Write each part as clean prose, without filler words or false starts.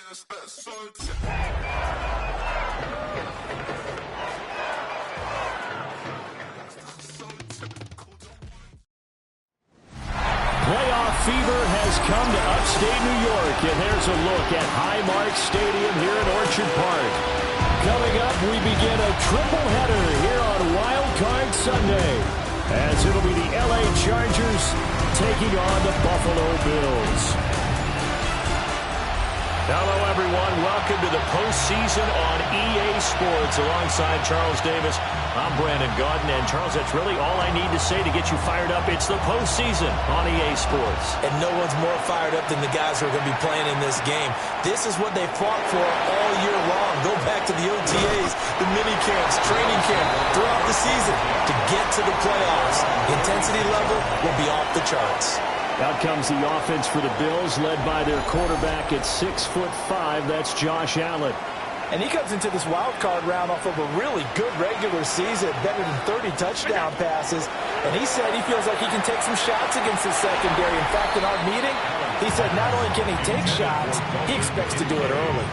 Playoff fever has come to upstate New York, and there's a look at Highmark Stadium here in Orchard Park. Coming up, we begin a triple header here on Wild Card Sunday, as it'll be the LA Chargers taking on the Buffalo Bills. Hello, everyone. Welcome to the postseason on EA Sports. Alongside Charles Davis, I'm Brandon Gaudin. And, Charles, that's really all I need to say to get you fired up. It's the postseason on EA Sports. And no one's more fired up than the guys who are going to be playing in this game. This is what they fought for all year long. Go back to the OTAs, the mini camps, training camp, throughout the season to get to the playoffs. The intensity level will be off the charts. Out comes the offense for the Bills, led by their quarterback at 6'5". That's Josh Allen. And he comes into this wild card round off of a really good regular season, better than 30 touchdown passes. And he said he feels like he can take some shots against the secondary. In fact, in our meeting, he said not only can he take shots, he expects to do it early.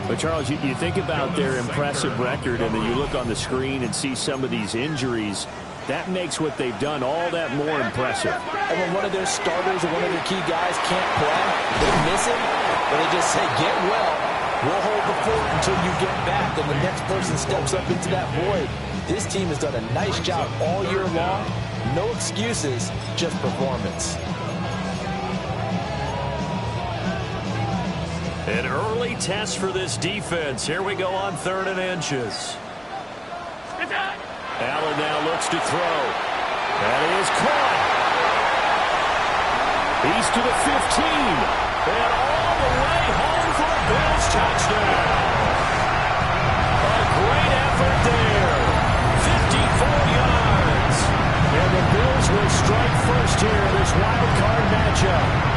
But, Charles, you think about their impressive record, and then you look on the screen and see some of these injuries. That makes what they've done all that more impressive. And when one of their starters or one of their key guys can't play, they miss him, but they just say, get well. We'll hold the fort until you get back, and the next person steps up into that void. This team has done a nice job all year long. No excuses, just performance. An early test for this defense. Here we go on 3rd and inches. Allen now looks to throw. That is caught. He's to the 15. And all the way home for a Bills touchdown. A great effort there. 54 yards. And the Bills will strike first here in this wild card matchup.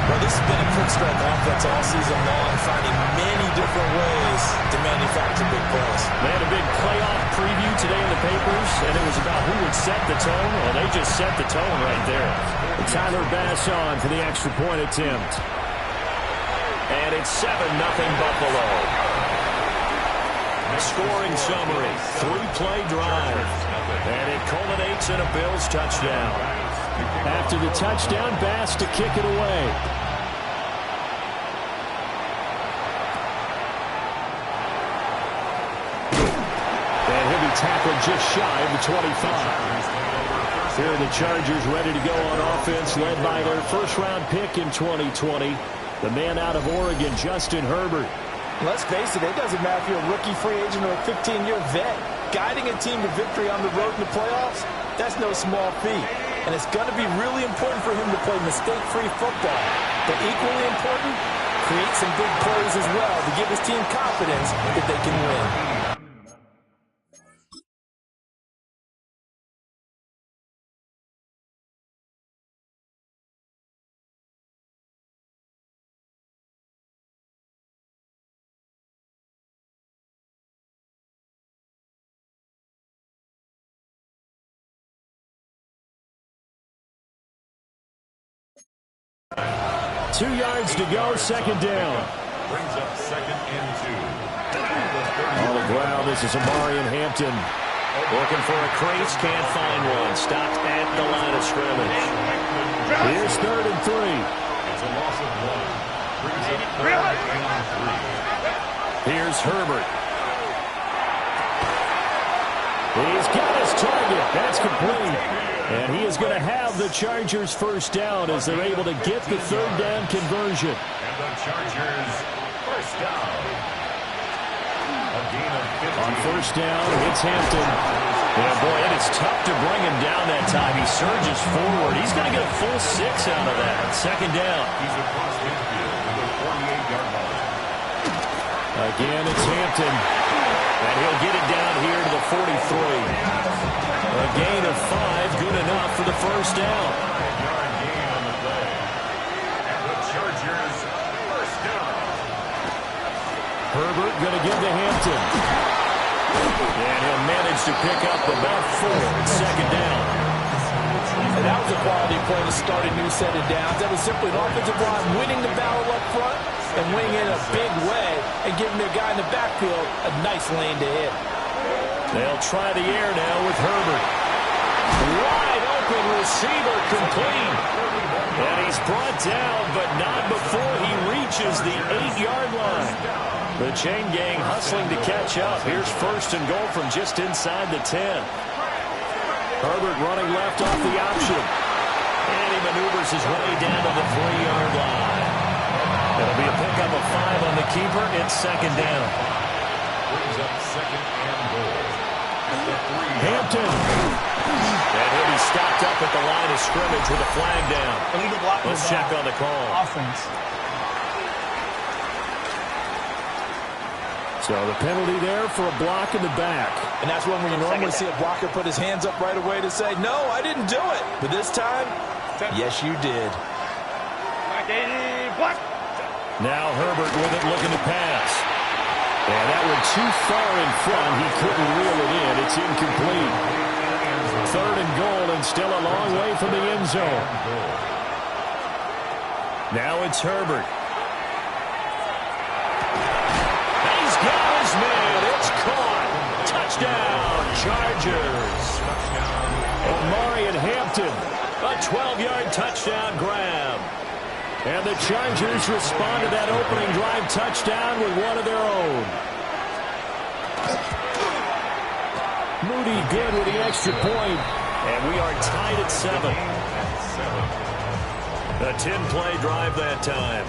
Well, this has been a quick strike offense all season long, finding many different ways to manufacture big plays. They had a big playoff preview today in the papers, and it was about who would set the tone. Well, they just set the tone right there. And Tyler Bass on for the extra point attempt. And it's 7-0 Buffalo. Scoring summary, 3-play drive. And it culminates in a Bills touchdown. After the touchdown, Bass to kick it away. And he'll be tackled just shy of the 25. Here are the Chargers ready to go on offense, led by their first-round pick in 2020, the man out of Oregon, Justin Herbert. Let's face it doesn't matter if you're a rookie free agent or a 15-year vet. Guiding a team to victory on the road in the playoffs, that's no small feat. And it's going to be really important for him to play mistake-free football. But equally important, create some big plays as well to give his team confidence that they can win. Two yards to go, second down. Brings up 2nd and 2. On the ground, this is Amarian Hampton. Looking for a crease, can't find one. Stopped at the line of scrimmage. Here's 3rd and 3. It's a loss of 1. Brings up 3rd and 3. Here's Herbert. He's got his target. That's complete. And he is going to have the Chargers first down as they're able to get the 3rd down conversion. And the Chargers first down. A gain of 50. On first down, it's Hampton. Yeah, boy, and it's tough to bring him down that time. He surges forward. He's going to get a full 6 out of that. Second down. He's across midfield to the 48-yard line. Again, it's Hampton. And he'll get it down here to the 43. A gain of 5, good enough for the first down. 5-yard gain on the play. And the Chargers first down. Herbert going to give to Hampton. And he'll manage to pick up about 4. Second down. And that was a quality play to start a new set of downs. That was simply an offensive line winning the battle up front and swing in a big way and giving their guy in the backfield a nice lane to hit. They'll try the air now with Herbert. Wide open receiver complete. And he's brought down, but not before he reaches the 8-yard line. The chain gang hustling to catch up. Here's first and goal from just inside the 10. Herbert running left off the option. And he maneuvers his way down to the 3-yard line. It'll be a pickup of 5 on the keeper. It's second down. Brings up second and goal. Hampton. And he'll be stopped up at the line of scrimmage with a flag down. Let's check on the call. Offense. So the penalty there for a block in the back. And that's when we normally see a blocker put his hands up right away to say, no, I didn't do it. But this time, yes, you did. Now Herbert with it looking to pass. And that one too far in front. He couldn't reel it in. It's incomplete. Third and goal and still a long way from the end zone. Now it's Herbert. He's got his man. It's caught. Touchdown, Chargers. Omari and Hampton. A 12-yard touchdown grab. And the Chargers respond to that opening drive touchdown with one of their own. Moody good with the extra point. And we are tied at 7. A 10-play drive that time.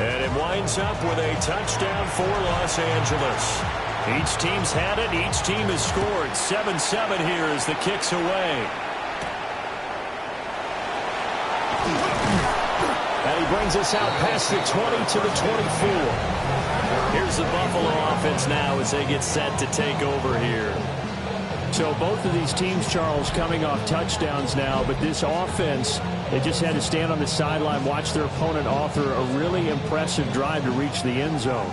And it winds up with a touchdown for Los Angeles. Each team's had it. Each team has scored. 7-7 here as the kick's away. And he brings us out past the 20 to the 24. Here's the Buffalo offense now as they get set to take over here. So both of these teams, Charles, coming off touchdowns now, but this offense, they just had to stand on the sideline, watch their opponent author a really impressive drive to reach the end zone.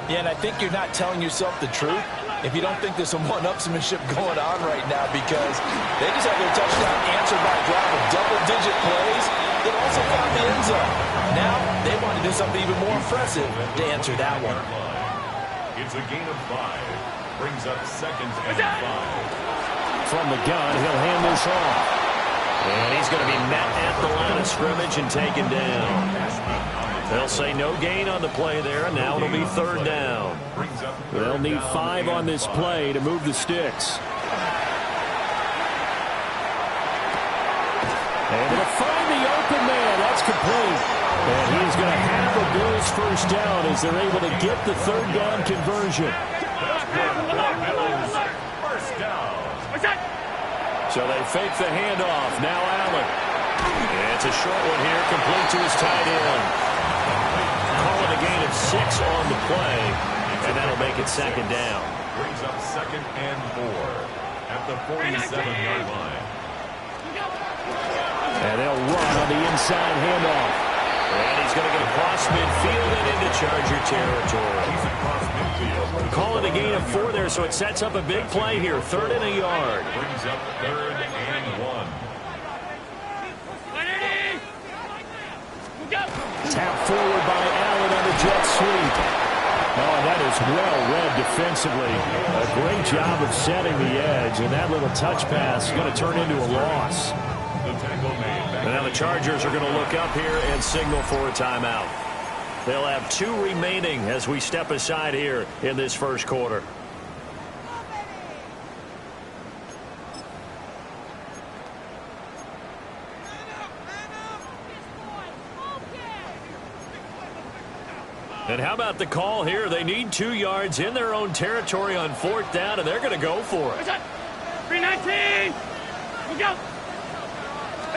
Yeah, and I think you're not telling yourself the truth if you don't think there's some one-upsmanship going on right now, because they just had their touchdown answered by a drive of double-digit plays that also found the end zone. Now they want to do something even more impressive to answer that one. It's a gain of 5. Brings up second and 5. From the gun, he'll hand this off. And he's going to be met at the line of scrimmage and taken down. They'll say no gain on the play there, and now it'll be third down. They'll need 5 on this play to move the sticks. Able to find the open man. That's complete. And he's going to have a Bills first down as they're able to get the third down conversion. First down. So they fake the handoff. Now Allen. And it's a short one here, complete to his tight end. Calling a gain of 6 on the play, and that'll make it second down. Brings up second and 4 at the 47-yard line. And they'll run on the inside handoff. And he's going to get across midfield and into Charger territory. He's across midfield. Calling a gain of 4 there, so it sets up a big play here. 3rd and a yard. Brings up 3rd and 1. Tap forward by Allen on the jet sweep. Oh, and that is well read defensively. A great job of setting the edge, and that little touch pass is going to turn into a loss. And now the Chargers are going to look up here and signal for a timeout. They'll have 2 remaining as we step aside here in this first quarter. And how about the call here? They need 2 yards in their own territory on 4th down, and they're going to go for it. 319. Go.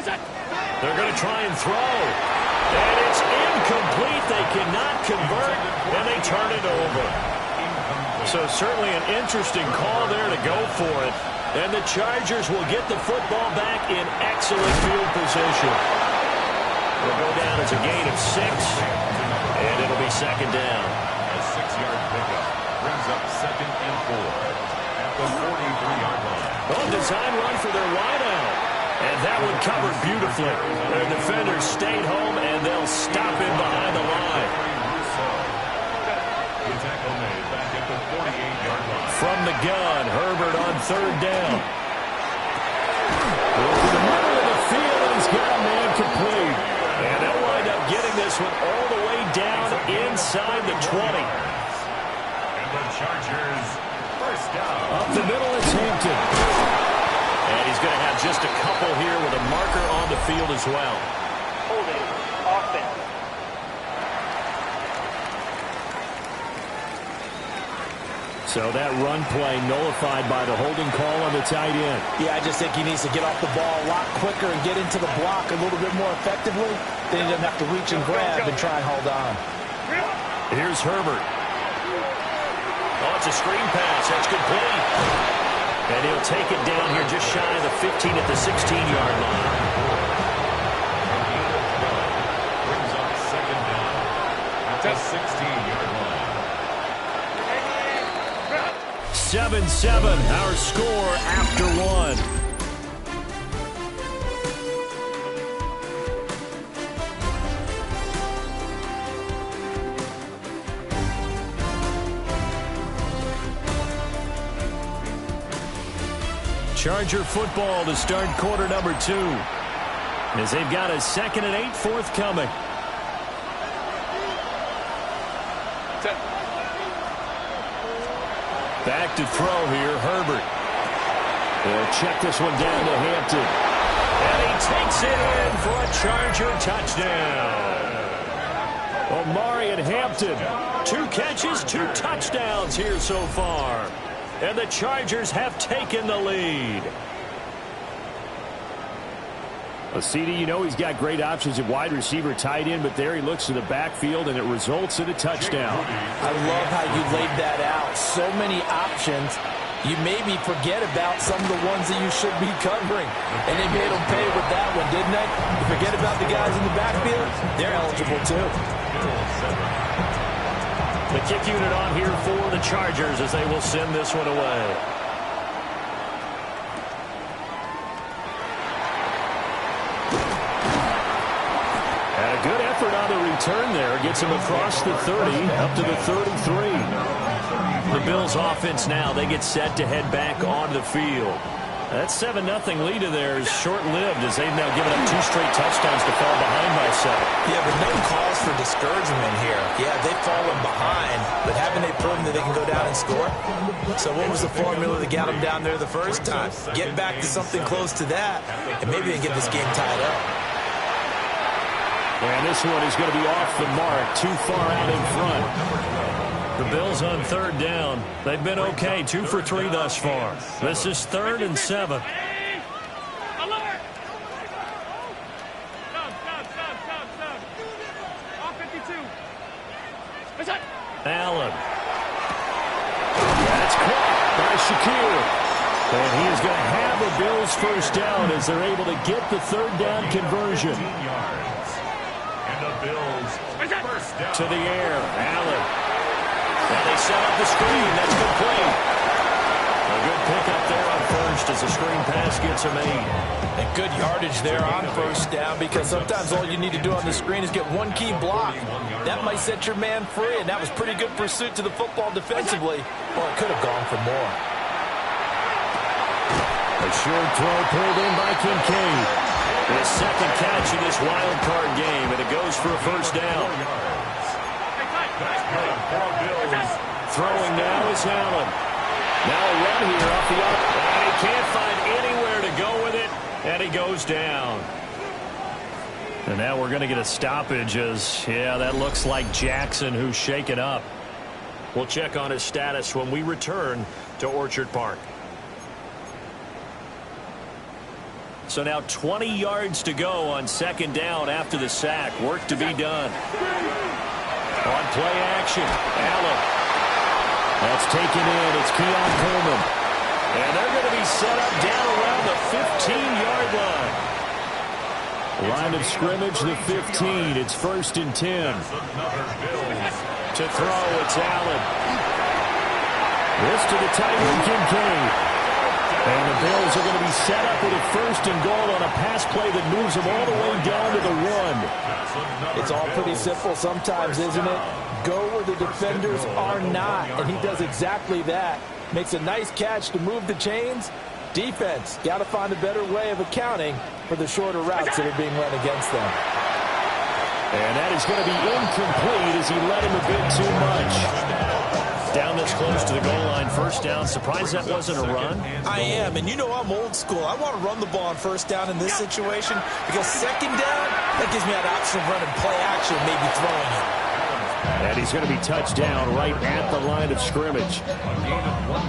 They're going to try and throw. And it's incomplete. They cannot convert, and they turn it over. So certainly an interesting call there to go for it. And the Chargers will get the football back in excellent field position. It'll go down as a gain of 6, and it'll be second down. A 6-yard pickup brings up second and 4 at the 43-yard line. Oh, design run for their wideout. And that one covered beautifully. Their defenders stayed home, and they'll stop him behind the line. gun. Herbert on third down. Into the middle of the field, and he's got a man complete. And they'll wind up getting this one all the way down inside the 20. And the Chargers, first down. Up the middle, it's Hampton. And he's going to have just a couple here with a marker on the field as well. Holding offense. So that run play nullified by the holding call on the tight end. Yeah, I just think he needs to get off the ball a lot quicker and get into the block a little bit more effectively. Then he doesn't have to reach and grab and try and hold on. Here's Herbert. Oh, it's a screen pass. That's complete. And he'll take it down here just shy of the 15 at the 16-yard line. Brings up second down at the 16-yard line. 7-7, our score after one. Charger football to start quarter number 2. As they've got a 2nd and 8 forthcoming. Back to throw here, Herbert. They'll check this one down to Hampton. And he takes it in for a Charger touchdown. Omari and Hampton, 2 catches, 2 touchdowns here so far. And the Chargers have taken the lead. CD, you know he's got great options at wide receiver, tight end, but there he looks to the backfield, and it results in a touchdown. I love how you laid that out. So many options. You maybe forget about some of the ones that you should be covering. And they made them pay with that one, didn't they? You forget about the guys in the backfield. They're eligible, too. The kick unit on here for the Chargers as they will send this one away. And a good effort on the return there. Gets him across the 30, up to the 33. The Bills offense now, they get set to head back onto the field. That 7-0 lead of theirs short-lived as they've now given up 2 straight touchdowns to fall behind by 7. Yeah, but no cause for discouragement here. Yeah, they've fallen behind, but haven't they proven that they can go down and score? So what was the formula that got them down there the first time? Get back to something close to that, and maybe they can get this game tied up. And this one is going to be off the mark, too far out in front. The Bills on third down. They've been okay, 2 for 3 thus far. This is 3rd and 7. Alert! Stop. Off 52. Allen. That's caught by Shakir. And he is going to have a Bills first down as they're able to get the third down conversion. And the Bills, first down. To the air, Allen. And they set up the screen. That's complete. A good pickup there on first as the screen pass gets a made. And good yardage there on first down because sometimes all you need to do on the screen is get one key block. That might set your man free, and that was pretty good pursuit to the football defensively. Well, it could have gone for more. A short throw pulled in by Kincaid. His second catch in this wild card game, and it goes for a first down. Throwing now is Allen. Now a run here off the up, and he can't find anywhere to go with it, and he goes down. And now we're going to get a stoppage as, yeah, that looks like Jackson who's shaken up. We'll check on his status when we return to Orchard Park. So now 20 yards to go on second down after the sack. Work to be done. On play action, Allen. That's taken in. It's Keon Coleman. And they're going to be set up down around the 15-yard line. Line of scrimmage, the 15. It's 1st and 10. To throw, it's Allen. This to the tight end, Kincaid. And the Bills are going to be set up with a 1st and goal on a pass play that moves them all the way down to the 1. It's all pretty simple sometimes, isn't it? Go where the defenders are not, and he does exactly that. Makes a nice catch to move the chains. Defense, got to find a better way of accounting for the shorter routes that are being run against them. And that is going to be incomplete as he led him a bit too much. Down this close to the goal line, first down. Surprised that wasn't a run? I am, and you know I'm old school. I want to run the ball on first down in this situation because second down, that gives me that option of running play action, maybe throwing it. And he's going to be touched down right at the line of scrimmage.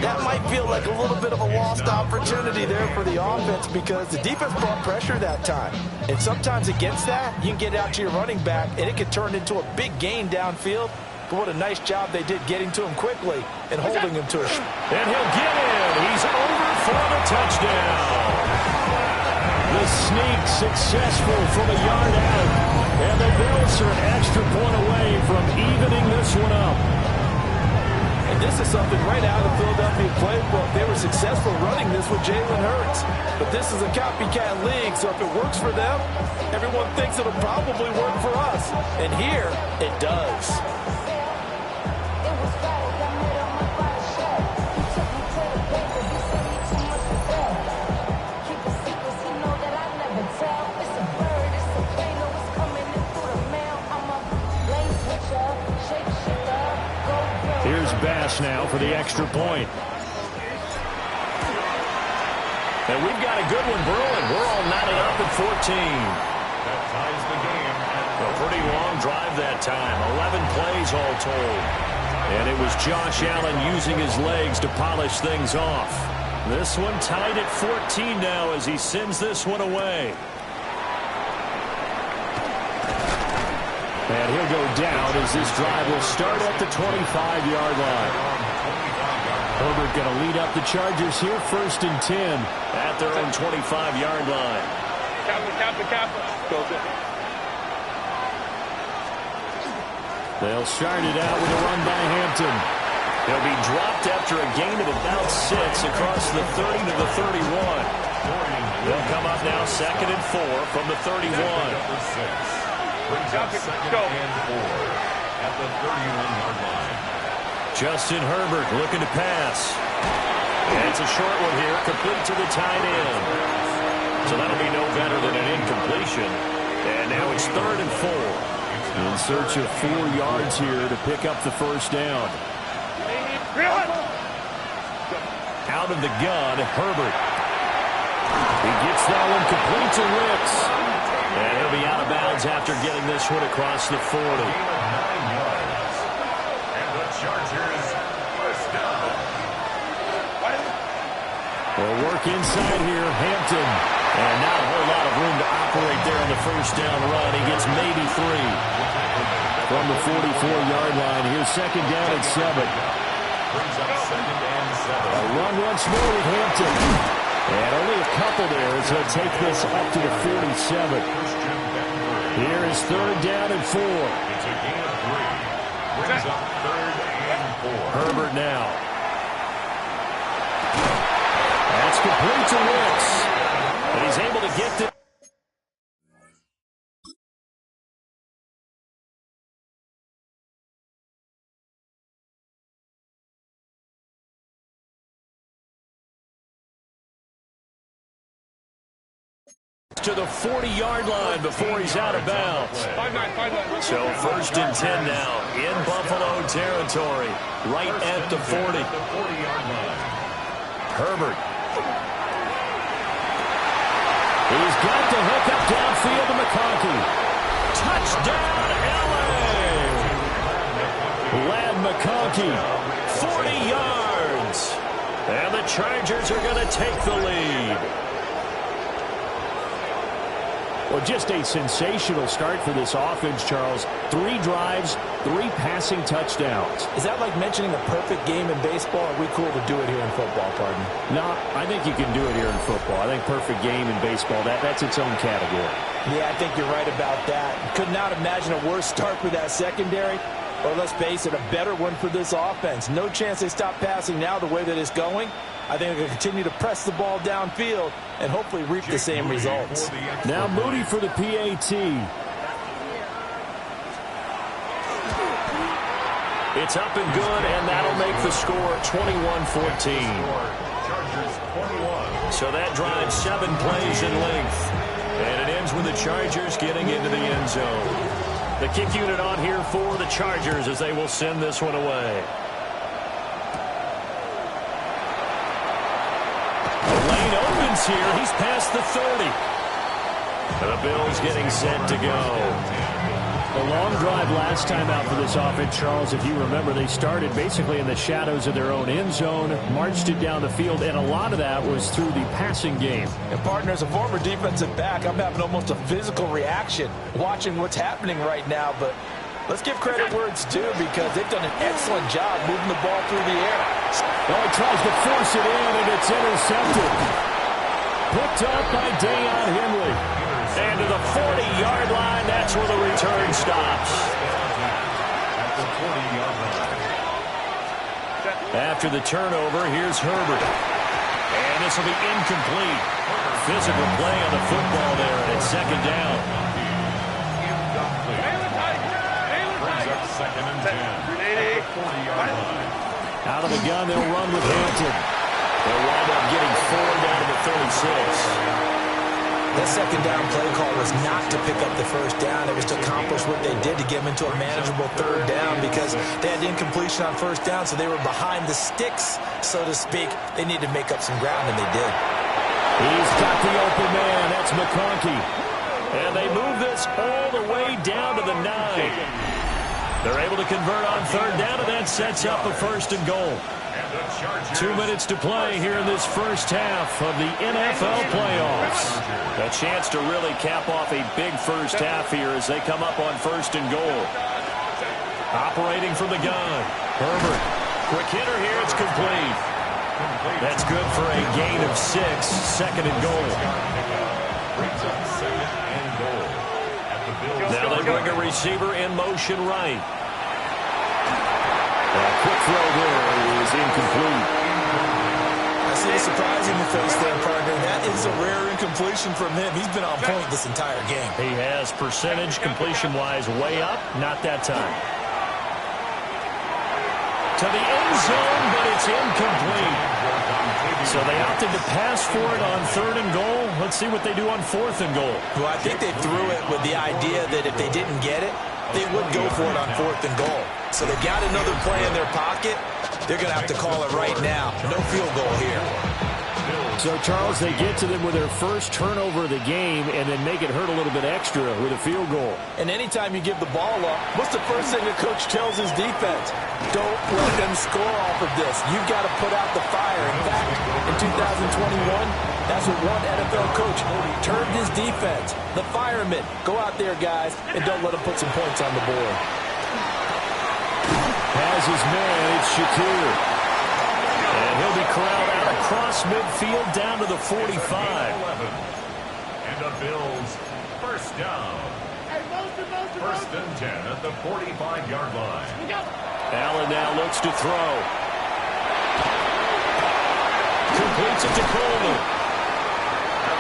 That might feel like a little bit of a lost opportunity there for the offense because the defense brought pressure that time. And sometimes against that, you can get out to your running back, and it could turn into a big gain downfield. But what a nice job they did getting to him quickly and holding him to a... And he'll get in. He's over for the touchdown. The sneak successful from a yard out. And the Bills are an extra point away from evening this one up. And this is something right out of the Philadelphia playbook. They were successful running this with Jalen Hurts. But this is a copycat league, so if it works for them, everyone thinks it'll probably work for us. And here, it does. Here's Bass now for the extra point. And we've got a good one brewing. We're all knotted up at 14. That ties the game. A pretty long drive that time. 11 plays all told. And it was Josh Allen using his legs to polish things off. This one tied at 14 now as he sends this one away. And he'll go down as this drive will start at the 25-yard line. Herbert going to lead up the Chargers here, 1st and 10 at their own 25-yard line. Go. They'll start it out with a run by Hampton. He'll be dropped after a gain of about 6 across the 30 to the 31. They'll come up now 2nd and 4 from the 31. Brings up 2nd and 4 at the 31-yard line. Justin Herbert looking to pass. And it's a short one here, complete to the tight end. So that'll be no better than an incompletion. And now it's 3rd and 4. In search of 4 yards here to pick up the first down. Out of the gun, Herbert. He gets that one complete to Ricks. And he'll be out of bounds after getting this one across the 40. Gain of 9 yards. And the Chargers first down. Well, work inside here, Hampton. And not a whole lot of room to operate there on the first down run. He gets maybe 3. From the 44-yard line, here's 2nd down and 7. Brings up 2nd and 7. A run once more with Hampton. And only a couple there as he'll take this up to the 47. Here is 3rd down and 4. It's a gain of 3. Brings up 3rd and 4. Herbert now. That's complete to Ricks. And he's able to get the... to the 40-yard line before he's out of bounds. 5-9. So 1st and 10 now in Buffalo territory, right at the 40. The 40-yard line. Herbert. He's got the hook up downfield to McConkey. Touchdown, L.A. Lad McConkey, 40 yards. And the Chargers are going to take the lead. Well, just a sensational start for this offense, Charles. 3 drives, 3 passing touchdowns. Is that like mentioning a perfect game in baseball? Or are we cool to do it here in football, pardon? No, I think you can do it here in football. I think perfect game in baseball, that's its own category. Yeah, I think you're right about that. Could not imagine a worse start for that secondary. Or let's face it, a better one for this offense. No chance they stop passing now the way that it's going. I think they're going to continue to press the ball downfield and hopefully reap the same results. Now Moody for the PAT. It's up and good, and that'll make the score 21-14. So that drives 7 plays in length. And it ends with the Chargers getting into the end zone. The kick unit on here for the Chargers as they will send this one away. The lane opens here. He's past the 30. The Bills getting set to go. A long drive last time out for this offense, Charles. If you remember, they started basically in the shadows of their own end zone, marched it down the field, and a lot of that was through the passing game. And partner, as a former defensive back, I'm having almost a physical reaction watching what's happening right now. But let's give credit where it's due because they've done an excellent job moving the ball through the air. Oh, he tries to force it in, and it's intercepted. Picked up by Dayon Henley. And to the 40-yard line, that's where the return stops. After the turnover, here's Herbert. And this will be incomplete. Physical play on the football there, and it's second down. Second and 10. 40-yard line. Out of the gun, they'll run with Hampton. They'll wind up getting 4 down to the 36. That second down play call was not to pick up the first down. It was to accomplish what they did to get them into a manageable third down because they had incompletion on first down, so they were behind the sticks, so to speak. They needed to make up some ground, and they did. He's got the open man. That's McConkey. And they move this all the way down to the 9. They're able to convert on third down, and that sets up a first and goal. 2 minutes to play here in this first half of the NFL playoffs. A chance to really cap off a big first half here as they come up on first and goal. Operating from the gun. Herbert. Quick hitter here. It's complete. That's good for a gain of 6. Second and goal. Now they bring a receiver in motion right. A quick throw there is incomplete. I see the surprising face there, partner. That is a rare incompletion from him. He's been on point this entire game. He has percentage completion-wise way up. Not that time. To the end zone, but it's incomplete. So they opted to pass for it on third and goal. Let's see what they do on fourth and goal. Well, I think they threw it with the idea that if they didn't get it, they would go for it on fourth and goal. So they've got another play in their pocket. They're going to have to call it right now. No field goal here. So, Charles, they get to them with their first turnover of the game and then make it hurt a little bit extra with a field goal. And anytime you give the ball up, what's the first thing a coach tells his defense? Don't let them score off of this. You've got to put out the fire. In fact, in 2021, that's what one NFL coach termed his defense. The firemen. Go out there, guys, and don't let them put some points on the board. Has his man, it's Shakir. And he'll be corralled out across midfield down to the 45. And the Bills first down. First and 10 at the 45-yard line. Allen now looks to throw. Completes it to Coleman.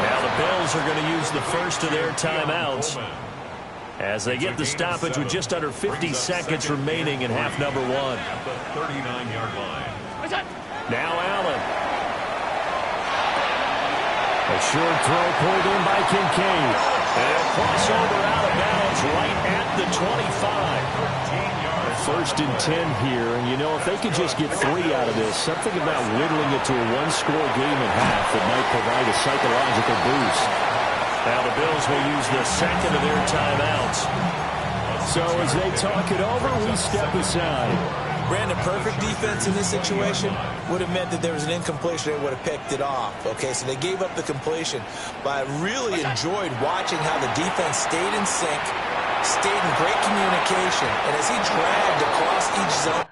Now the Bills are going to use the first of their timeouts as they get the stoppage with just under 50 seconds remaining in half number 1. At the 39-yard line. Now Allen. A short throw pulled in by Kincaid. And a crossover out of bounds right at the 25. First and 10 here, and you know, if they could just get 3 out of this, something about whittling it to a one-score game at half that might provide a psychological boost. Now the Bills will use the second of their timeouts. So as they talk it over, we step aside. Brandon, perfect defense in this situation would have meant that there was an incompletion. They would have picked it off. Okay, so they gave up the completion. But I really enjoyed watching how the defense stayed in sync, stayed in great communication, and as he dragged across each zone,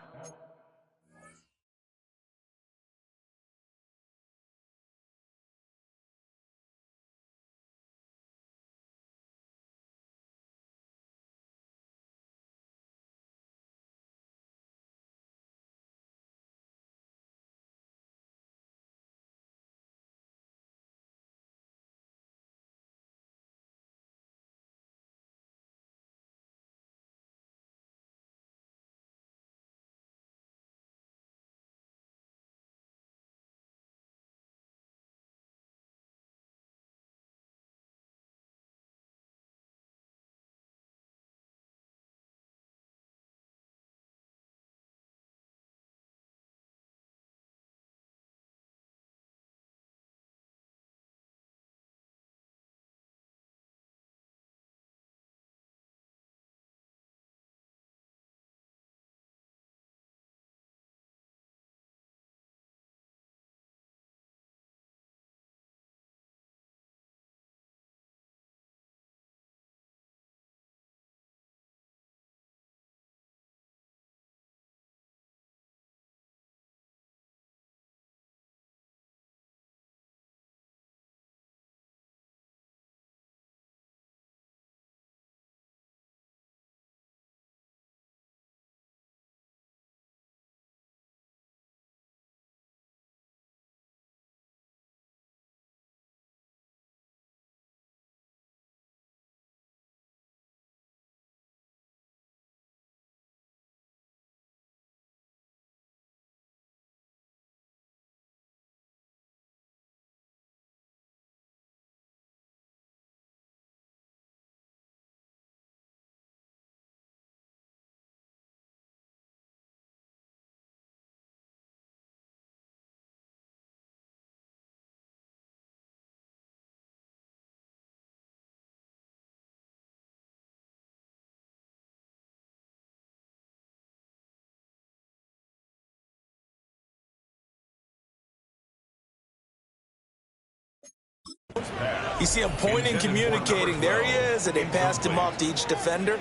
You see him pointing, communicating. There he is, and they passed him off to each defender.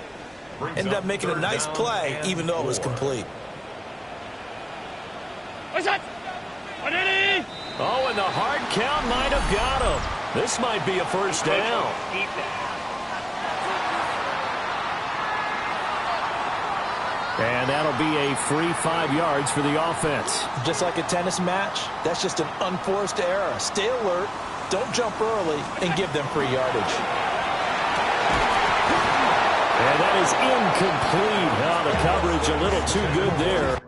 Ended up making a nice play, even though it was complete. Oh, and the hard count might have got him. This might be a first down. And that'll be a free 5 yards for the offense. Just like a tennis match, that's just an unforced error. Stay alert, don't jump early, and give them free yardage. And that is incomplete. Now the coverage a little too good there.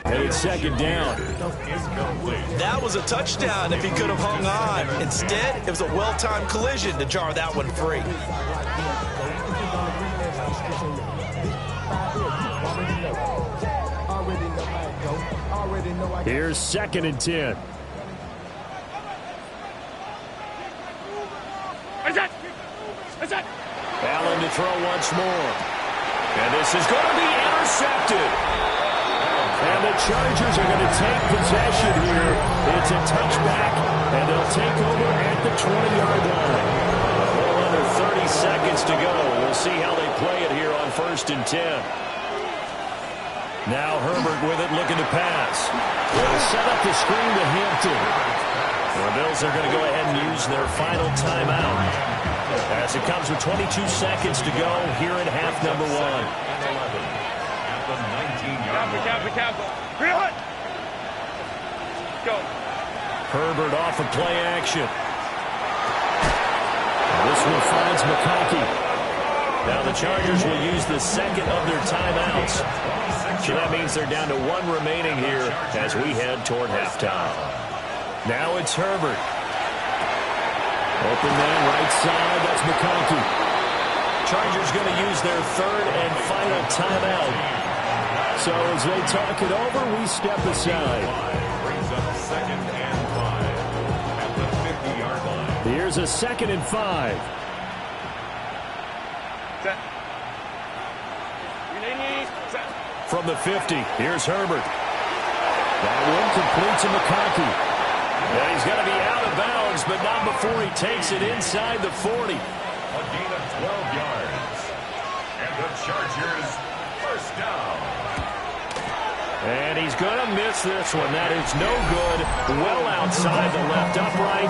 And it's second down. That was a touchdown if he could have hung on. Instead, it was a well-timed collision to jar that one free. Here's 2nd and 10. Allen to throw once more. And this is going to be intercepted. And the Chargers are going to take possession here. It's a touchback, and they'll take over at the 20-yard line. A little under 30 seconds to go. We'll see how they play it here on 1st and 10. Now Herbert with it, looking to pass. They'll set up the screen to Hampton. The Bills are going to go ahead and use their final timeout, as it comes with 22 seconds to go here in half number 1. Go. Herbert off of play action. This one finds McConkey. Now the Chargers will use the second of their timeouts. So that means they're down to 1 remaining here as we head toward halftime. Now it's Herbert. Open man right side. That's McConkey. Chargers going to use their 3rd and final timeout. So as they talk it over, we step aside. Brings up 2nd and 5 at the 50-yard line. Here's a 2nd and 5. Set. From the 50, here's Herbert. That one complete to McConkey. And he's going to be out of bounds, but not before he takes it inside the 40. A gain of 12 yards. And the Chargers first down. And he's going to miss this one. That is no good. Well outside the left upright.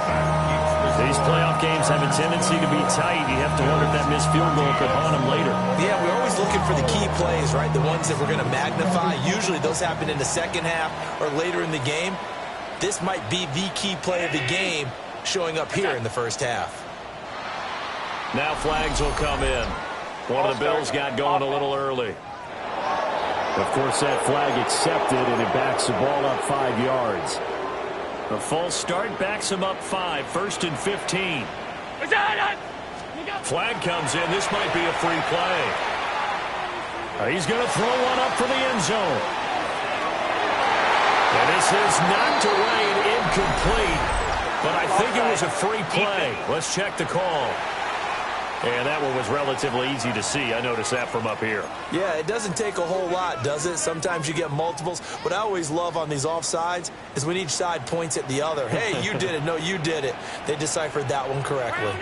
These playoff games have a tendency to be tight. You have to wonder if that missed field goal could haunt him later. Yeah, we're always looking for the key plays, right? The ones that we're going to magnify. Usually those happen in the second half or later in the game. This might be the key play of the game showing up here in the first half. Now flags will come in. One of the Bills got going a little early. Of course, that flag accepted, and it backs the ball up 5 yards. A false start backs him up 5, 1st and 15. Flag comes in. This might be a free play. He's going to throw one up for the end zone. And this is knocked away and incomplete. But I think it was a free play. Let's check the call. And that one was relatively easy to see. I noticed that from up here. Yeah, it doesn't take a whole lot, does it? Sometimes you get multiples. What I always love on these offsides is when each side points at the other. Hey, you did it. No, you did it. They deciphered that one correctly.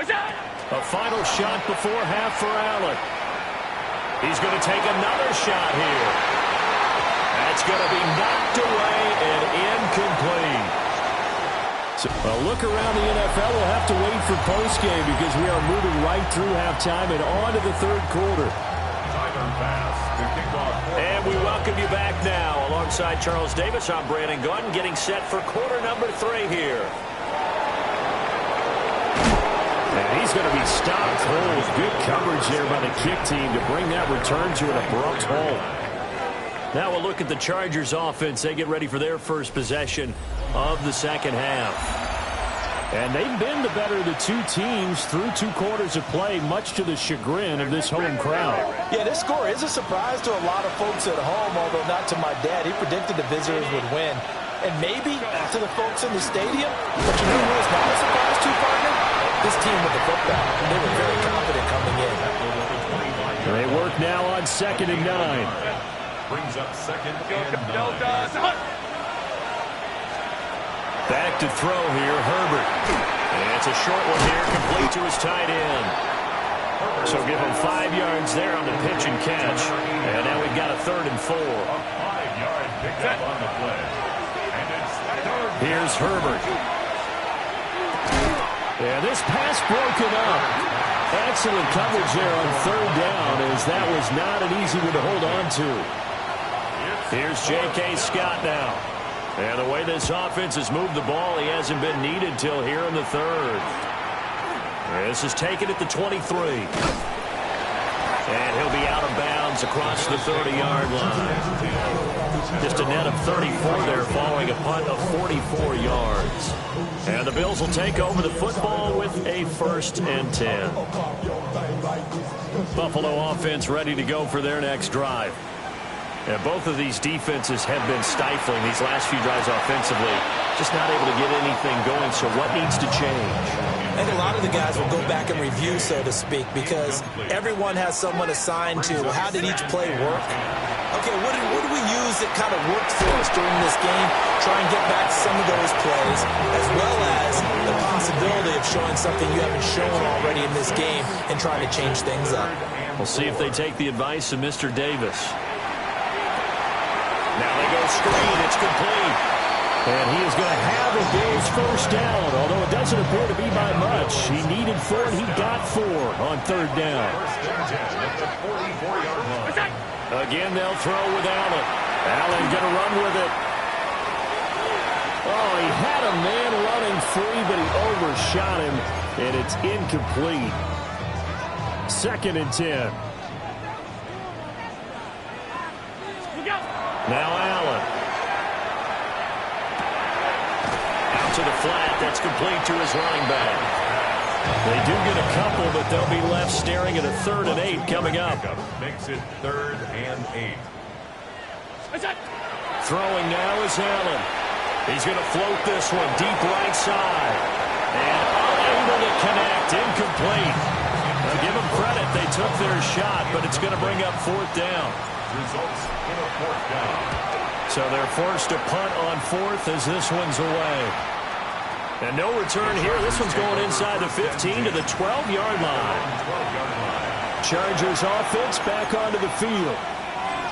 A final shot before half for Allen. He's going to take another shot here. That's going to be knocked away and incomplete. So a look around the NFL. We'll have to wait for postgame because we are moving right through halftime and on to the 3rd quarter. And we welcome you back now. Alongside Charles Davis, I'm Brandon Gunn, getting set for quarter number 3 here. And he's going to be stopped cold. Good coverage there by the kick team to bring that return to an abrupt halt. Now we'll look at the Chargers offense. They get ready for their first possession of the second half. And they've been the better of the two teams through 2 quarters of play, much to the chagrin of this home crowd. Yeah, this score is a surprise to a lot of folks at home, although not to my dad. He predicted the visitors would win. And maybe to the folks in the stadium. But you know who was not a surprise to, partner? This team with the football. They were very confident coming in. They work now on 2nd and 9. Brings up 2nd and 9. Back to throw here, Herbert. And it's a short one here, complete to his tight end. So give him 5 yards there on the pitch and catch. And now we've got a 3rd and 4. A 5-yard pickup on the play. And it's 3rd. Here's Herbert. And this pass broken up. Excellent coverage there on 3rd down, as that was not an easy one to hold on to. Here's J.K. Scott now. And the way this offense has moved the ball, he hasn't been needed till here in the 3rd. This is taken at the 23. And he'll be out of bounds across the 30-yard line. Just a net of 34 there following a punt of 44 yards. And the Bills will take over the football with a 1st and 10. Buffalo offense ready to go for their next drive. And both of these defenses have been stifling these last few drives offensively. Just not able to get anything going, so what needs to change? I think a lot of the guys will go back and review, so to speak, because everyone has someone assigned to, well, how did each play work? Okay, what did we use that kind of worked for us during this game? Try and get back some of those plays, as well as the possibility of showing something you haven't shown already in this game and trying to change things up. We'll see if they take the advice of Mr. Davis. Now they go screen. It's complete. And he is going to have a Bills 1st down, although it doesn't appear to be by much. He needed 4, and he got 4 on 3rd down. Again, they'll throw with Allen. Allen going to run with it. Oh, he had a man running free, but he overshot him, and it's incomplete. 2nd and 10. Now Allen. Out to the flat. That's complete to his running back. They do get a couple, but they'll be left staring at a 3rd and 8 coming up. Makes it 3rd and 8. Throwing now is Allen. He's going to float this one deep right side. And unable to connect. Incomplete. Now give them credit. They took their shot, but it's going to bring up 4th down. Results in a 4th down. So they're forced to punt on 4th as this one's away. And no return here. This one's going inside the 15 to the 12-yard line. Chargers offense back onto the field.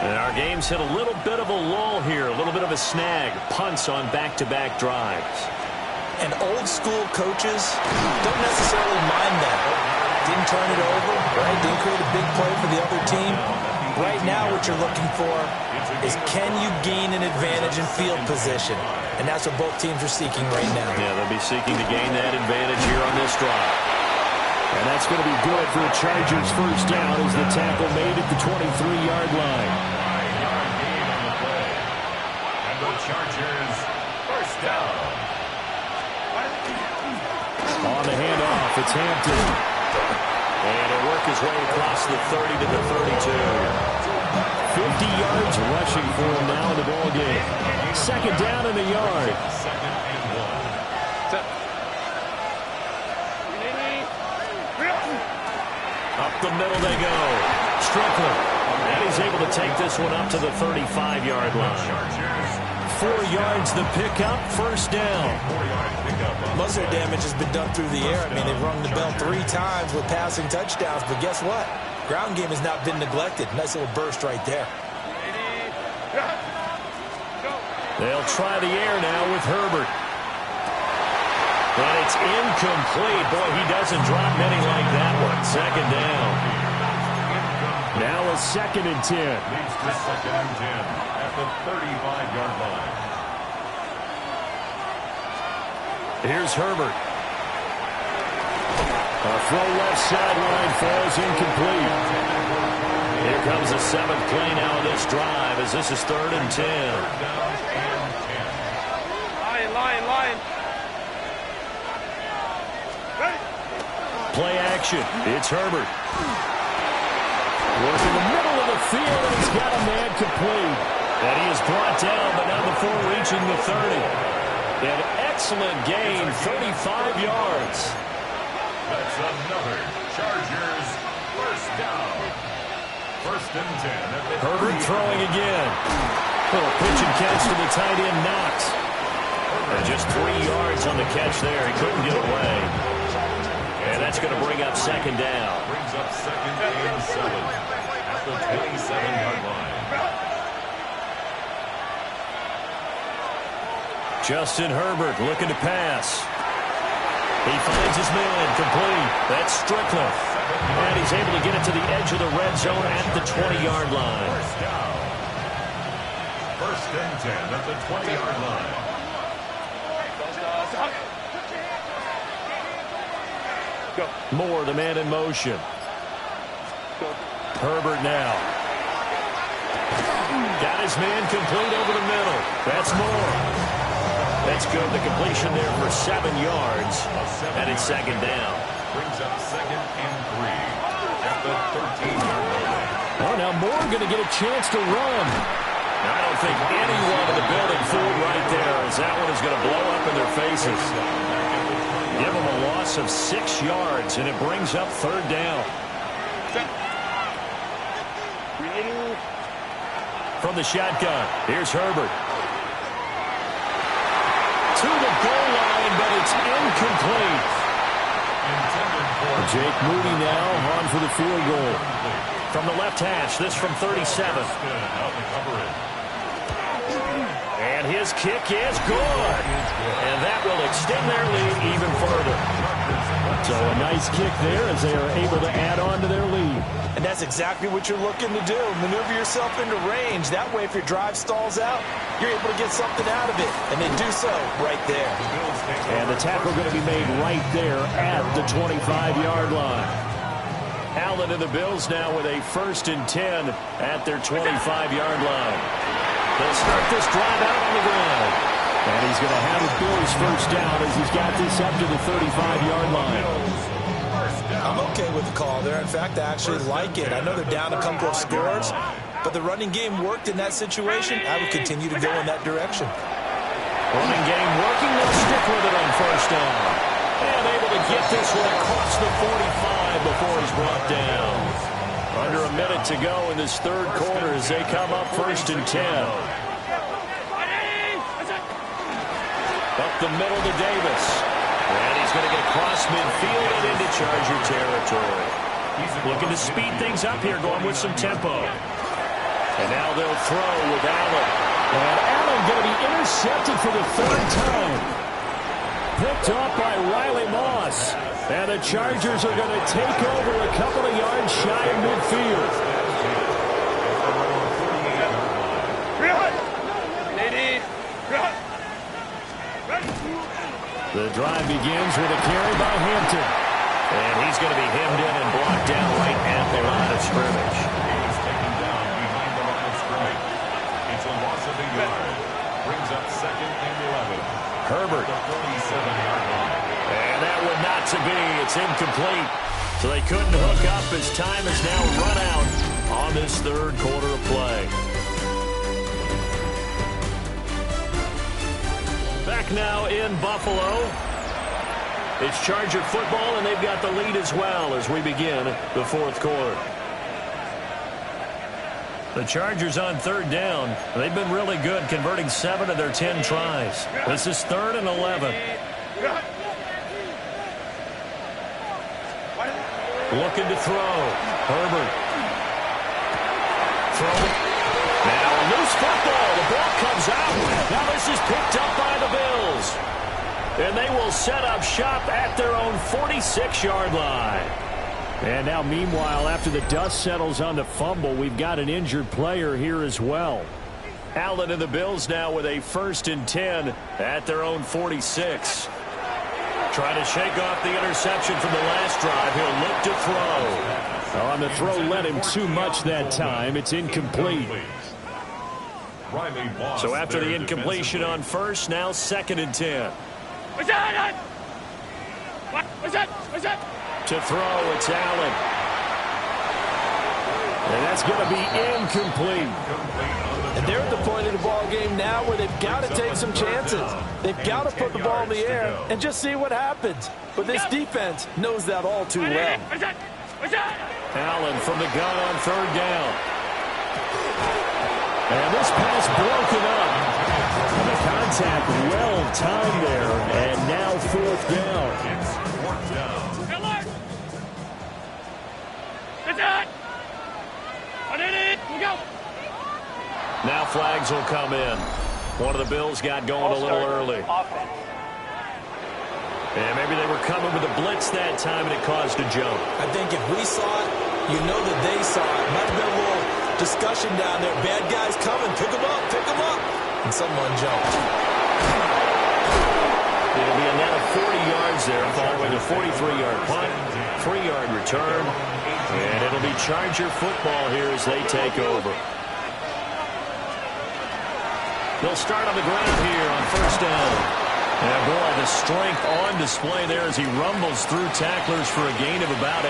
And our game's hit a little bit of a lull here, a little bit of a snag. Punts on back-to-back drives. And old-school coaches don't necessarily mind that. Didn't turn it over, right? Didn't create a big play for the other team. Right now what you're looking for is, can you gain an advantage in field position? And that's what both teams are seeking right now. Yeah, they'll be seeking to gain that advantage here on this drive. And that's going to be good for the Chargers' 1st down as the tackle made at the 23-yard line. 9-yard gain on the play. And the Chargers 1st down. On the handoff, it's Hampton. And he'll work his way across the 30 to the 32. 50 yards rushing for him now in the ball game. 2nd down in the yard. 2nd and 1. Up the middle they go. Strickland. And he's able to take this one up to the 35-yard line. 4 yards the pickup, 1st down. 4-yard pickup. Most of their damage has been done through the air. I mean, they've rung the bell 3 times with passing touchdowns, but guess what? Ground game has not been neglected. Nice little burst right there. They'll try the air now with Herbert. And it's incomplete. Boy, he doesn't drop many like that one. 2nd down. Now a 2nd and 10. Leads to 2nd and 10 at the 35-yard line. Here's Herbert. A throw left sideline falls incomplete. Here comes the 7th play now of this drive as this is 3rd and 10. Lion. play action. It's Herbert. Work in the middle of the field, and he's got a man complete. And he is brought down, but now before reaching the 30. An excellent gain, 35 yards. That's another Chargers first down. First and 10. Herbert throwing again. Little pitch and catch to the tight end, Knox. And just 3 yards on the catch there. He couldn't get away. And that's going to bring up second down. Brings up second and 7 at the 27-yard line. Justin Herbert looking to pass. He finds his man complete. That's Strickland. And he's able to get it to the edge of the red zone at the 20-yard line. First down. First and 10 at the 20-yard line. Moore, the man in motion. Herbert now. Got his man complete over the middle. That's Moore. That's good. The completion there for 7 yards. And it's second down. Brings up second and 3 at the 13-yard line. Oh, now Moore going to get a chance to run. I don't think anyone in the building fooled right there, as that one is going to blow up in their faces. Give them a loss of 6 yards, and it brings up third down. From the shotgun, here's Herbert. To the goal line, but it's incomplete. Jake Moody now on for the field goal. From the left hash, this from 37. And his kick is good. And that will extend their lead even further. So a nice kick there as they are able to add on to their lead. And that's exactly what you're looking to do. Maneuver yourself into range. That way, if your drive stalls out, you're able to get something out of it. And they do so right there. And the tackle going to be made right there at the 25-yard line. Allen and the Bills now with a first and 10 at their 25-yard line. They'll start this drive out on the ground. And he's going to have a Bills first down as he's got this up to the 35-yard line. I'm okay with the call there. In fact, I actually like it. I know they're down a couple of scores, but the running game worked in that situation. I would continue to go in that direction. Running game working. They'll stick with it on first down. And able to get this one across the 45 before he's brought down. Under a minute to go in this third quarter as they come up first and 10. Up the middle to Davis. And he's going to get across midfield and into Charger territory. Looking to speed things up here, going with some tempo. And now they'll throw with Allen. And Allen going to be intercepted for the third time. Picked off by Riley Moss. And the Chargers are going to take over a couple of yards shy of midfield. The drive begins with a carry by Hampton. And he's going to be hemmed in and blocked down right at the line of scrimmage. He's taken down behind the line of scrimmage. It's a loss of a yard. Brings up second and 11. Herbert. The 47-yard line. And that one not to be. It's incomplete. So they couldn't hook up as time has now run out on this third quarter of play. Back now in Buffalo. It's Charger football, and they've got the lead as well as we begin the fourth quarter. The Chargers on third down. They've been really good, converting 7 of their 10 tries. This is 3rd and 11. Looking to throw. Herbert. Throw. Now a loose football. The ball comes out. Now this is picked up by the Bills. And they will set up shop at their own 46-yard line. And now, meanwhile, after the dust settles on the fumble, we've got an injured player here as well. Allen and the Bills now with a 1st and 10 at their own 46. Trying to shake off the interception from the last drive. He'll look to throw. On the throw, led him too much that time. It's incomplete. So after the incompletion on first, now 2nd and 10. To throw, it's Allen. And that's going to be incomplete. And they're at the point of the ball game now where they've got to take some chances. They've got to put the ball in the air and just see what happens. But this defense knows that all too well. Allen from the gun on third down. And this pass broken up. And the contact well timed there. And now fourth down. It's fourth down. Now flags will come in. One of the Bills got going a little early. And maybe they were coming with a blitz that time and it caused a jump. I think if we saw it, you know that they saw it. Might have been a little discussion down there. Bad guys coming. Pick them up. Pick them up. And someone jumped. It'll be a net of 40 yards there following a 43-yard punt, 3-yard return. And it'll be Charger football here as they take over. They'll start on the ground here on first down. And boy, the strength on display there as he rumbles through tacklers for a gain of about 8.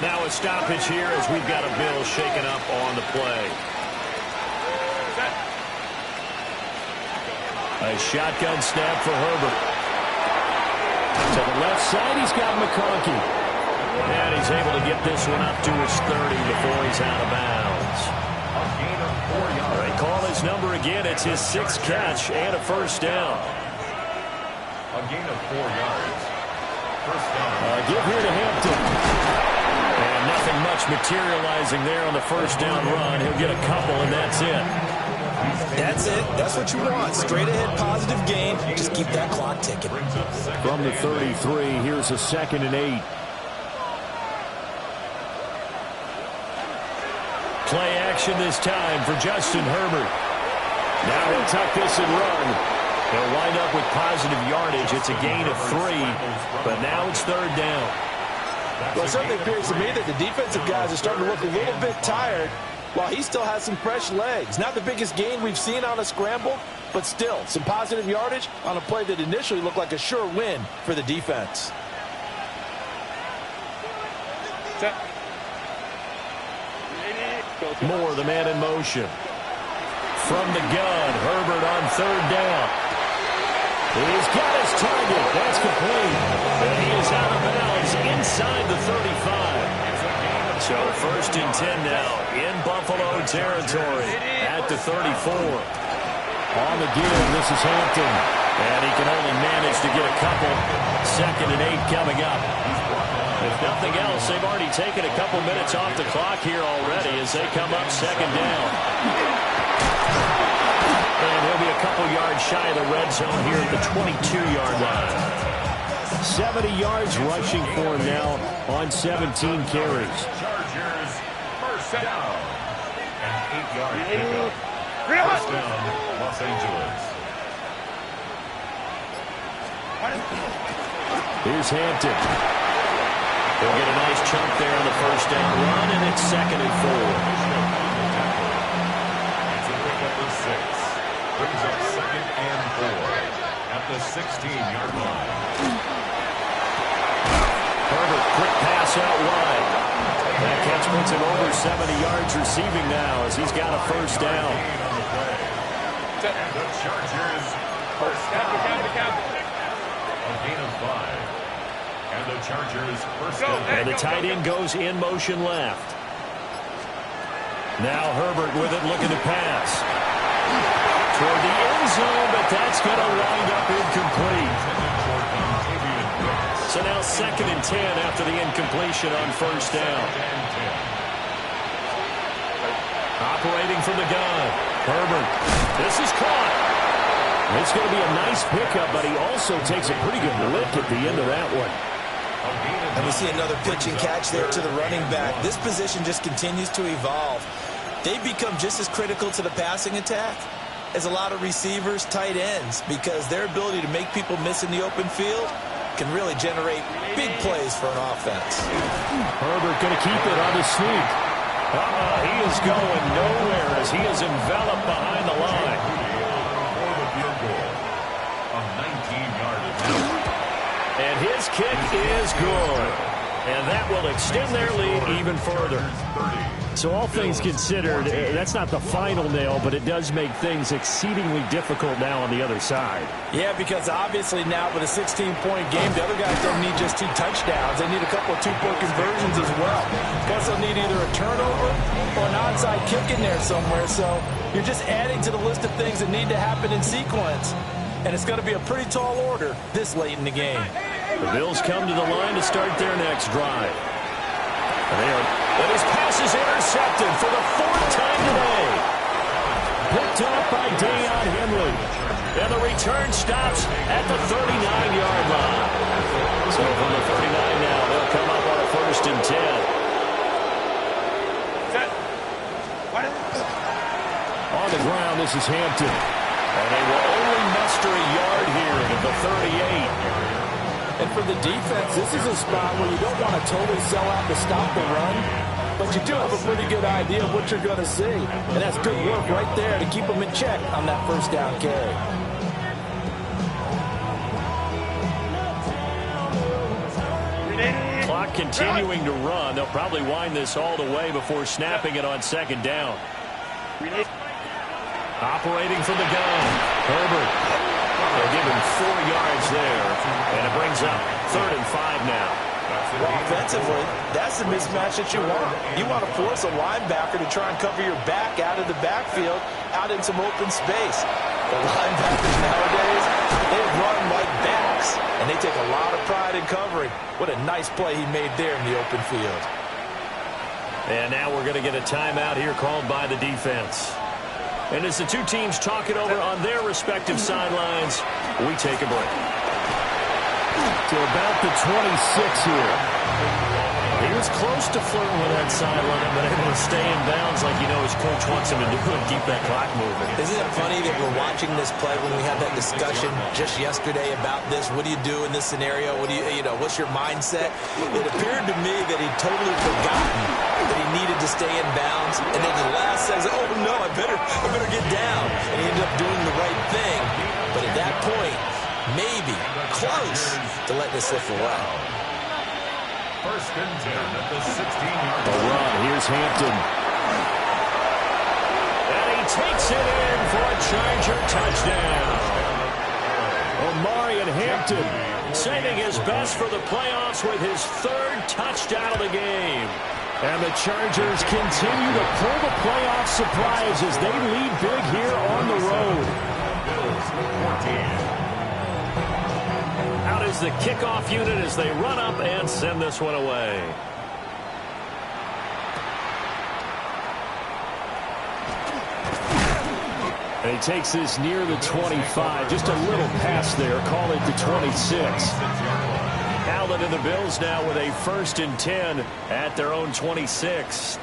Now a stoppage here as we've got a Bill shaken up on the play. A shotgun snap for Herbert. To the left side, he's got McConkey. And he's able to get this one up to his 30 before he's out of bounds. A gain of 4 yards. They call his number again. It's his 6th catch and a first down. A gain of 4 yards. First down. Give here to Hampton. And nothing much materializing there on the first down run. He'll get a couple, and that's it. That's it. That's what you want. Straight ahead, positive gain. Just keep that clock ticking. From the 33, here's a 2nd and 8. Play action this time for Justin Herbert. Now he'll tuck this and run. He'll wind up with positive yardage. It's a gain of 3, but now it's third down. Well, it certainly appears to me that the defensive guys are starting to look a little bit tired while he still has some fresh legs. Not the biggest gain we've seen on a scramble, but still some positive yardage on a play that initially looked like a sure win for the defense. Moore, the man in motion. From the gun, Herbert on third down. He's got his target. That's complete. And he is out of bounds inside the 35. So first and 10 now in Buffalo territory at the 34. On the give, this is Hampton. And he can only manage to get a couple. 2nd and 8 coming up. If nothing else, they've already taken a couple minutes off the clock here already as they come up 2nd down. And he'll be a couple yards shy of the red zone here at the 22-yard line. 70 yards rushing for him now on 17 carries. Chargers, first down. An 8-yard pickup. First down, Los Angeles. Here's Hampton. They'll get a nice chunk there on the first down run, and it's 2nd and 4. It's a pickup of 6. Brings up 2nd and 4 at the 16-yard line. Herbert, quick pass out wide. That catch puts him over 70 yards receiving now as he's got a first down. And the Chargers first down. A gain of 5. And the Chargers first down. And the tight end goes in motion left. Now Herbert with it looking to pass. Toward the end zone, but that's going to wind up incomplete. So now 2nd and 10 after the incompletion on first down. Operating from the gun. Herbert. This is caught. It's going to be a nice pickup, but he also takes a pretty good lick at the end of that one. And we see another pitch and catch there to the running back. This position just continues to evolve. They become just as critical to the passing attack as a lot of receivers, tight ends, because their ability to make people miss in the open field can really generate big plays for an offense. Herbert going to keep it on the sneak. He is going nowhere as he is enveloped behind the line. For the field goal. A 19-yard attempt. And his kick is good. And that will extend their lead even further. So all things considered, that's not the final nail, but it does make things exceedingly difficult now on the other side. Yeah, because obviously now with a 16-point game, the other guys don't need just 2 touchdowns. They need a couple of 2-point conversions as well. Plus they'll need either a turnover or an onside kick in there somewhere. So you're just adding to the list of things that need to happen in sequence. And it's going to be a pretty tall order this late in the game. The Bills come to the line to start their next drive. And his pass is intercepted for the 4th time today. Picked up by Deion Henry. And the return stops at the 39-yard line. So from the 39 now, they'll come up on a 1st and 10. On the ground, this is Hampton. And they will only muster a yard here at the 38. And for the defense, this is a spot where you don't want to totally sell out to stop the run, but you do have a pretty good idea of what you're going to see. And that's good work right there to keep them in check on that 1st down carry. Clock continuing to run. They'll probably wind this all the way before snapping it on 2nd down. Operating from the gun, Herbert. They'll give him 4 yards there, and it brings up 3rd and 5 now. Well, offensively, that's the mismatch that you want. You want to force a linebacker to try and cover your back out of the backfield, out in some open space. The linebackers nowadays, they run like backs, and they take a lot of pride in covering. What a nice play he made there in the open field. And now we're going to get a timeout here called by the defense. And as the 2 teams talk it over on their respective sidelines, we take a break. To about the 26 here. He was close to flirting with that sideline, but able to stay in bounds like you know his coach wants him to do and keep that clock moving. Isn't it funny that we're watching this play when we had that discussion just yesterday about this? What do you do in this scenario? What do you know, what's your mindset? It appeared to me that he'd totally forgotten that he needed to stay in bounds, and then the last says, oh no, I better get down. And he ended up doing the right thing. But at that point, maybe close to letting it slip away. 1st and 10 at the 16-yard line. A run. Here's Hampton. And he takes it in for a Charger touchdown. Omarion Hampton saving his best for the playoffs with his 3rd touchdown of the game. And the Chargers continue to pull the playoff surprise as they lead big here on the road. Out is the kickoff unit as they run up and send this one away. And he takes this near the 25. Just a little pass there. Call it the 26. Allen and the Bills now with a 1st and 10 at their own 26.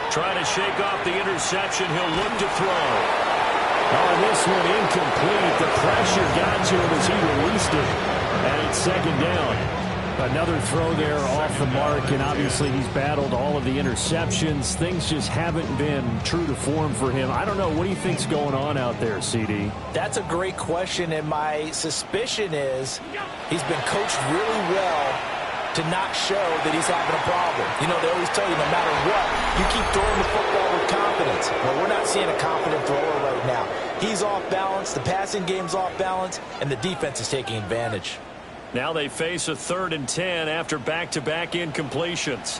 Trying to shake off the interception. He'll look to throw. Oh, this one incomplete. The pressure got to him as he released it. And it's 2nd down. Another throw there off the mark, and obviously he's battled all of the interceptions. Things just haven't been true to form for him. I don't know. What do you think's going on out there, CD? That's a great question, and my suspicion is he's been coached really well to not show that he's having a problem. You know, they always tell you no matter what, you keep throwing the football with confidence. Well, we're not seeing a confident thrower right now. He's off balance, the passing game's off balance, and the defense is taking advantage. Now they face a 3rd and 10 after back-to-back incompletions.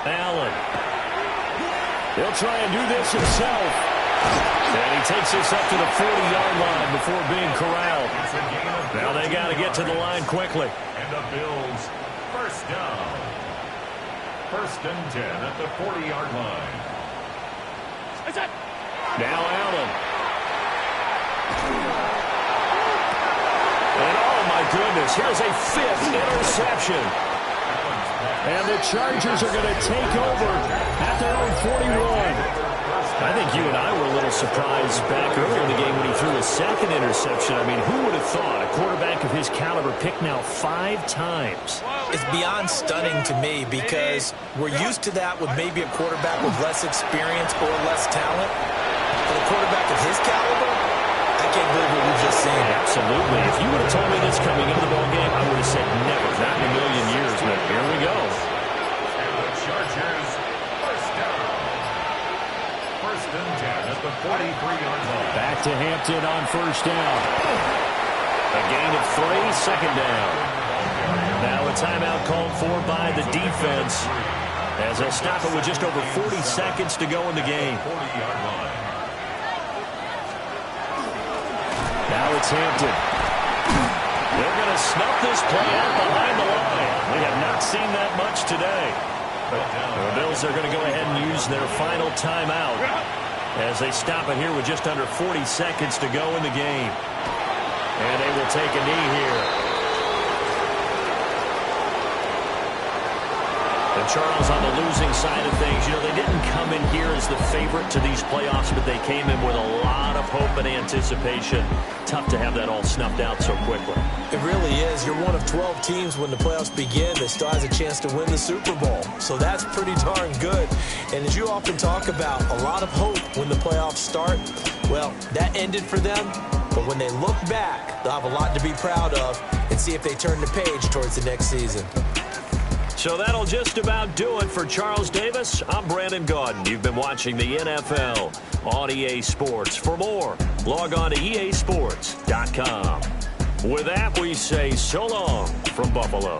Allen. He'll try and do this himself. And he takes this up to the 40-yard line before being corralled. Now they got to get to the line quickly. And the Bills, 1st down. 1st and 10 at the 40-yard line. Now Allen. And oh my goodness, here's a 5th interception. And the Chargers are going to take over at their own 41. I think you and I were a little surprised back earlier in the game when he threw his second interception. I mean, who would have thought a quarterback of his caliber picked now 5 times? It's beyond stunning to me because we're used to that with maybe a quarterback with less experience or less talent. But a quarterback of his caliber, I can't believe what we've just seen. Absolutely. If you would have told me this coming into the ballgame, I would have said never, not in a million years. But here we go. And the Chargers, first down. First and 10 at the 43-yard line. Back to Hampton on first down. A gain of 3, second down. Now a timeout called for by the defense as they'll stop it with just over 40 seconds to go in the game. 40-yard line. Now it's Hampton. They're going to snuff this play out behind the line. We have not seen that much today. The Bills are going to go ahead and use their final timeout as they stop it here with just under 40 seconds to go in the game. And they will take a knee here. And Charles, on the losing side of things, you know, they didn't come in here as the favorite to these playoffs, but they came in with a lot of hope and anticipation. Tough to have that all snuffed out so quickly. It really is. You're one of 12 teams when the playoffs begin that still has a chance to win the Super Bowl. So that's pretty darn good. And as you often talk about, a lot of hope when the playoffs start. Well, that ended for them. But when they look back, they'll have a lot to be proud of and see if they turn the page towards the next season. So that'll just about do it for Charles Davis. I'm Brandon Gaudin. You've been watching the NFL on EA Sports. For more, log on to easports.com. With that, we say so long from Buffalo.